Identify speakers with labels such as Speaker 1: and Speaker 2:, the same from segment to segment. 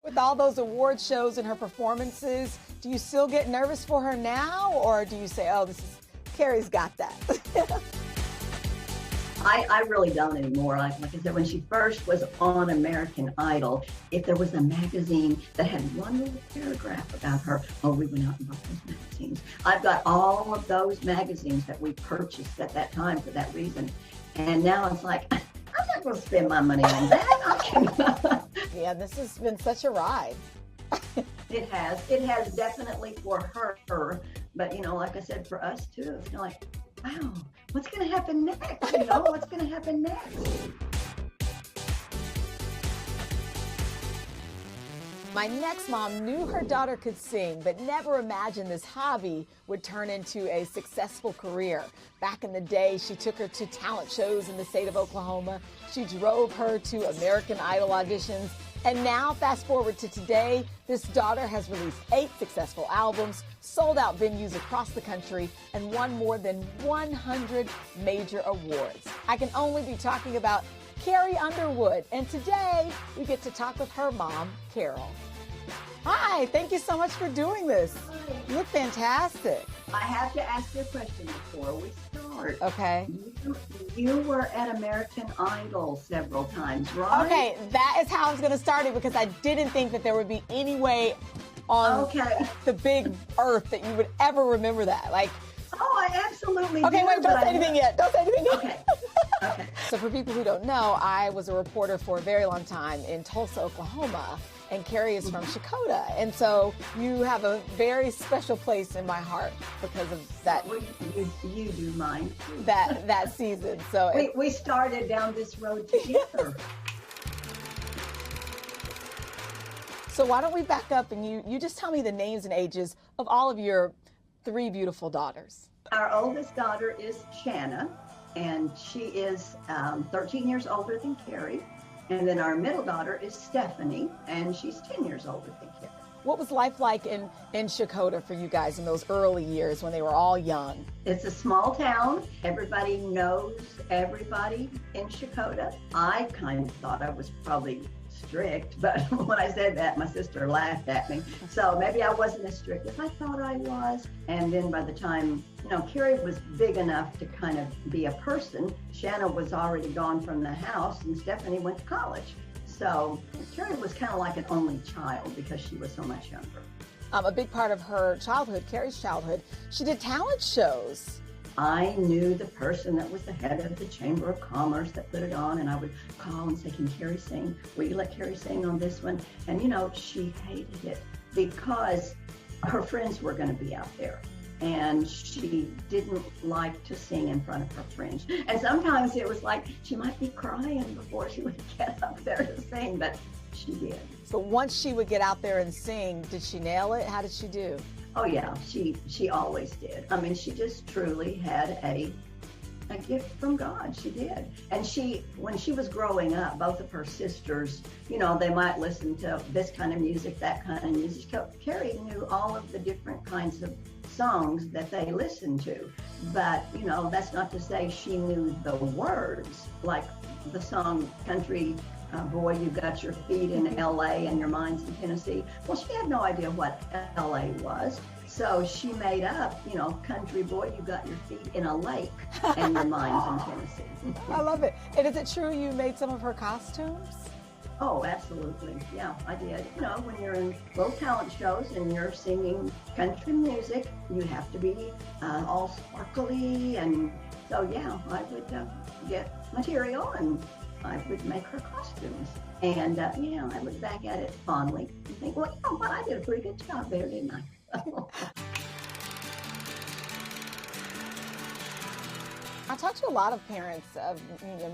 Speaker 1: With all those award shows and her performances, do you still get nervous for her now, or do you say, oh, Carrie's got that?
Speaker 2: I really don't anymore. Like I said, when she first was on American Idol, if there was a magazine that had one little paragraph about her, oh, we went out and bought those magazines. I've got all of those magazines that we purchased at that time for that reason. And now it's like, I'm not going to spend my money on that.
Speaker 1: Yeah, this has been such a ride.
Speaker 2: It has definitely for her. But, like I said, for us too, it's like, wow, what's going to happen next? What's going to happen next?
Speaker 1: My next mom knew her daughter could sing, but never imagined this hobby would turn into a successful career. Back in the day, she took her to talent shows in the state of Oklahoma. She drove her to American Idol auditions. And now, fast forward to today, this daughter has released 8 successful albums, sold out venues across the country, and won more than 100 major awards. I can only be talking about Carrie Underwood, and today we get to talk with her mom, Carole. Hi, thank you so much for doing this. You look fantastic.
Speaker 2: I have to ask you a question before we start.
Speaker 1: Okay.
Speaker 2: You were at American Idol several times, right?
Speaker 1: Okay, that is how I was going to start it, because I didn't think that there would be any way on the big earth that you would ever remember that.
Speaker 2: Oh, I absolutely
Speaker 1: Okay,
Speaker 2: do,
Speaker 1: wait, don't say anything yet. Don't say anything yet.
Speaker 2: Okay. Okay.
Speaker 1: So for people who don't know, I was a reporter for a very long time in Tulsa, Oklahoma, and Carrie is from Checotah. And so you have a very special place in my heart because of that.
Speaker 2: You do mine.
Speaker 1: That season. So
Speaker 2: we started down this road together.
Speaker 1: So why don't we back up and you just tell me the names and ages of all of your 3 beautiful daughters.
Speaker 2: Our oldest daughter is Shanna, and she is 13 years older than Carrie. And then our middle daughter is Stephanie, and she's 10 years older than Carrie.
Speaker 1: What was life like in Checotah for you guys in those early years when they were all young?
Speaker 2: It's a small town. Everybody knows everybody in Checotah. I kind of thought I was probably strict, but when I said that, my sister laughed at me. So maybe I wasn't as strict as I thought I was. And then by the time, Carrie was big enough to kind of be a person, Shanna was already gone from the house, and Stephanie went to college. So Carrie was kind of like an only child because she was so much younger.
Speaker 1: A big part of her childhood, Carrie's childhood, she did talent shows.
Speaker 2: I knew the person that was the head of the Chamber of Commerce that put it on, and I would call and say, can Carrie sing? Will you let Carrie sing on this one? And she hated it because her friends were going to be out there, and she didn't like to sing in front of her friends. And sometimes it was like she might be crying before she would get up there to sing, but she did.
Speaker 1: So once she would get out there and sing, did she nail it? How did she do?
Speaker 2: Oh yeah, she always did. I mean, she just truly had a gift from God. She did. And when she was growing up, both of her sisters, they might listen to this kind of music, that kind of music. Carrie knew all of the different kinds of songs that they listened to. But, that's not to say she knew the words, like the song Country Boy, You Got Your Feet in L.A. and Your Mind's in Tennessee. Well, she had no idea what L.A. was. So she made up, Country Boy, You Got Your Feet in a Lake and Your Mind's in Tennessee.
Speaker 1: I love it. And is it true you made some of her costumes?
Speaker 2: Oh, absolutely. Yeah, I did. When you're in little talent shows and you're singing country music, you have to be all sparkly. And so, yeah, I would get material and I would make her costumes. And, I look back at it fondly and think, well, what? I did a pretty good job there, didn't I?
Speaker 1: I talked to a lot of parents of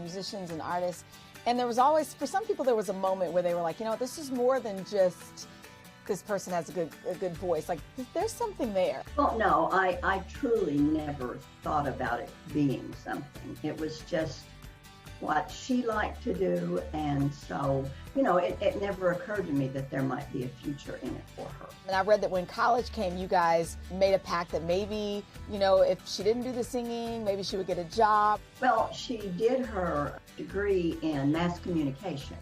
Speaker 1: musicians and artists, and there was always, for some people, there was a moment where they were like, this is more than just this person has a good voice. Like, there's something there.
Speaker 2: Well, no, I truly never thought about it being something. It was just what she liked to do, and so, it never occurred to me that there might be a future in it for her.
Speaker 1: And I read that when college came, you guys made a pact that maybe, if she didn't do the singing, maybe she would get a job.
Speaker 2: Well, she did her degree in mass communication,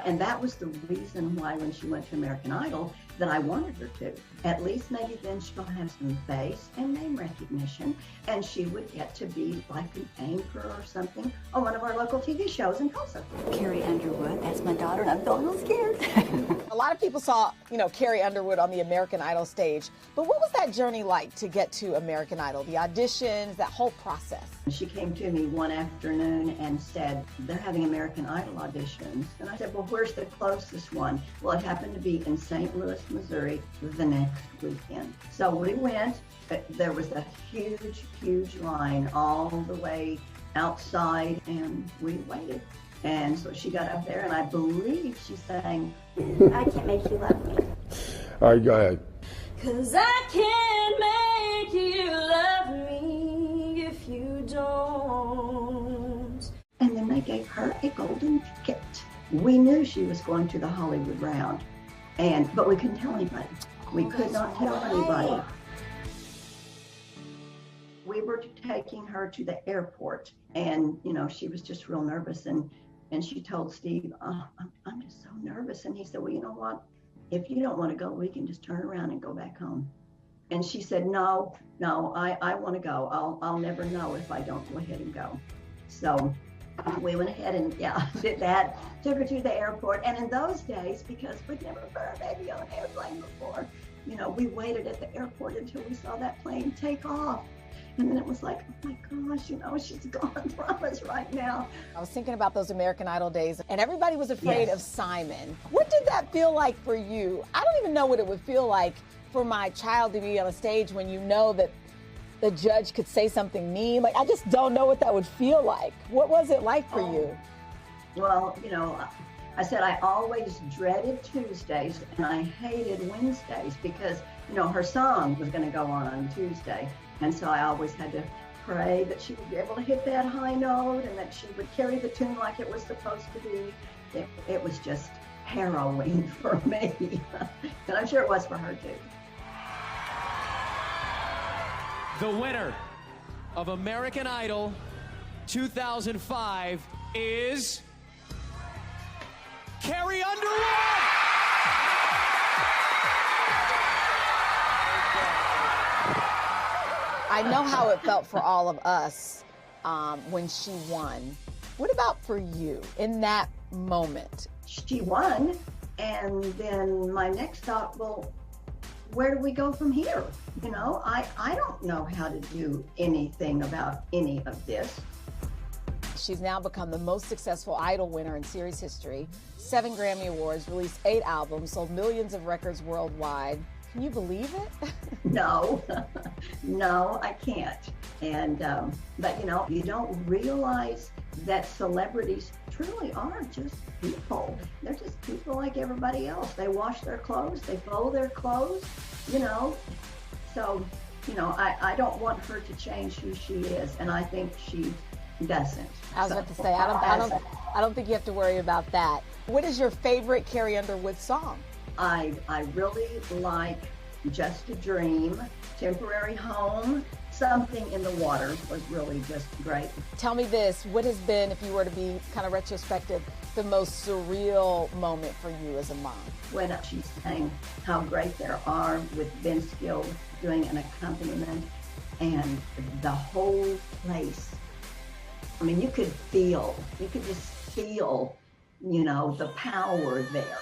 Speaker 2: And that was the reason why when she went to American Idol that I wanted her to. At least maybe then she'll have some face and name recognition, and she would get to be like an anchor or something on one of our local TV shows in Tulsa.
Speaker 3: Carrie Underwood, that's my daughter, and I'm feeling a little scared.
Speaker 1: A lot of people saw, Carrie Underwood on the American Idol stage, but what was that journey like to get to American Idol? The auditions, that whole process?
Speaker 2: She came to me one afternoon and said, they're having American Idol auditions. And I said, well, where's the closest one? Well, it happened to be in St. Louis, Missouri, the next weekend. So we went. There was a huge, huge line all the way outside, and we waited. And so she got up there, and I believe she sang,
Speaker 3: I Can't Make You Love Me.
Speaker 4: All right, go ahead.
Speaker 3: 'Cause I can't make you love me if you don't.
Speaker 2: and then they gave her a golden ticket. We knew she was going to the Hollywood round, but we couldn't tell anybody. We could not tell anybody. We were taking her to the airport, and she was just real nervous, and she told Steve, oh, I'm just so nervous. And he said, well, you know what? If you don't want to go, we can just turn around and go back home. And she said, no, I want to go. I'll never know if I don't go ahead and go. So we went ahead and did that, took her to the airport. And in those days, because we'd never put our baby on an airplane before, we waited at the airport until we saw that plane take off. And then it was like, oh my gosh, she's gone from us right now.
Speaker 1: I was thinking about those American Idol days, and everybody was afraid of Simon. What did that feel like for you? I don't even know what it would feel like for my child to be on a stage when you know that the judge could say something mean. Like, I just don't know what that would feel like. What was it like for you?
Speaker 2: Well, I said I always dreaded Tuesdays and I hated Wednesdays because, her song was going to go on Tuesday. And so I always had to pray that she would be able to hit that high note and that she would carry the tune like it was supposed to be. It was just harrowing for me. And I'm sure it was for her too.
Speaker 5: The winner of American Idol 2005 is Carrie Underwood!
Speaker 1: I know how it felt for all of us when she won. What about for you in that moment?
Speaker 2: She won, and then my next thought, well, where do we go from here? I don't know how to do anything about any of this.
Speaker 1: She's now become the most successful Idol winner in series history. 7 Grammy Awards, released 8 albums, sold millions of records worldwide. Can you believe it?
Speaker 2: No, I can't. And, but you don't realize that celebrities truly are just people. They're just people like everybody else. They wash their clothes, they fold their clothes, So, I don't want her to change who she is, and I think she doesn't.
Speaker 1: I was about to say, I don't think you have to worry about that. What is your favorite Carrie Underwood song?
Speaker 2: I really like Just a Dream, Temporary Home, Something in the Water was really just great.
Speaker 1: Tell me this, what has been, if you were to be kind of retrospective, the most surreal moment for you as a mom?
Speaker 2: When she sang How Great There Are with Vince Gill doing an accompaniment, and the whole place, I mean, you could just feel, the power there.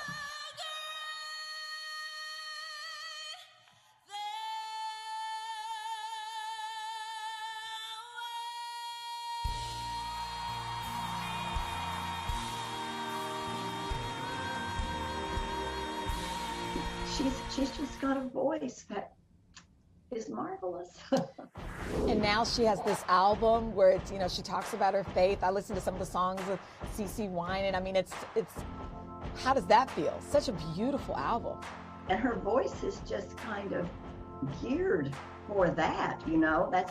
Speaker 2: She's just got a voice that is marvelous.
Speaker 1: And now she has this album where it's, she talks about her faith. I listened to some of the songs with CeCe Winans. I mean, it's how does that feel? Such a beautiful album.
Speaker 2: And her voice is just kind of geared for that,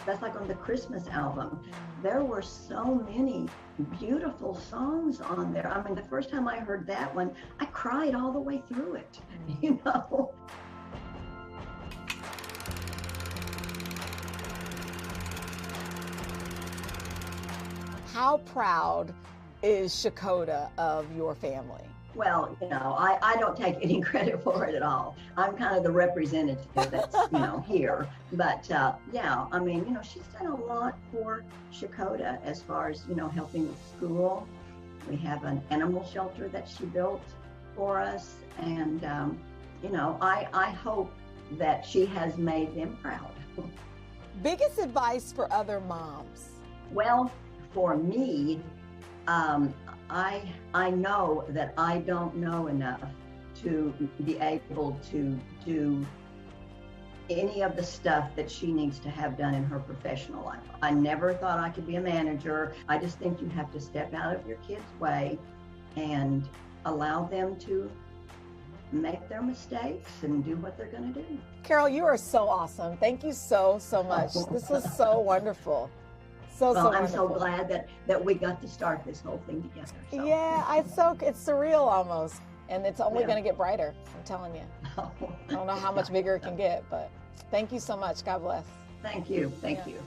Speaker 2: That's like on the Christmas album. There were so many beautiful songs on there. I mean, the first time I heard that one, I cried all the way through it,
Speaker 1: How proud is Checotah of your family?
Speaker 2: Well, I don't take any credit for it at all. I'm kind of the representative that's, here. But yeah, I mean, she's done a lot for Checotah as far as, helping with school. We have an animal shelter that she built for us. And, I hope that she has made them proud.
Speaker 1: Biggest advice for other moms?
Speaker 2: Well, for me, I know that I don't know enough to be able to do any of the stuff that she needs to have done in her professional life. I never thought I could be a manager. I just think you have to step out of your kids' way and allow them to make their mistakes and do what they're going to do.
Speaker 1: Carole, you are so awesome. Thank you so much. This was so wonderful. So
Speaker 2: I'm
Speaker 1: wonderful.
Speaker 2: so glad that we got to start this whole thing together. So.
Speaker 1: Yeah, it's surreal almost. And it's only
Speaker 2: Yeah.
Speaker 1: going to get brighter, I'm telling you. I don't know how much bigger it can get, but thank you so much. God bless.
Speaker 2: Thank you. Thank you.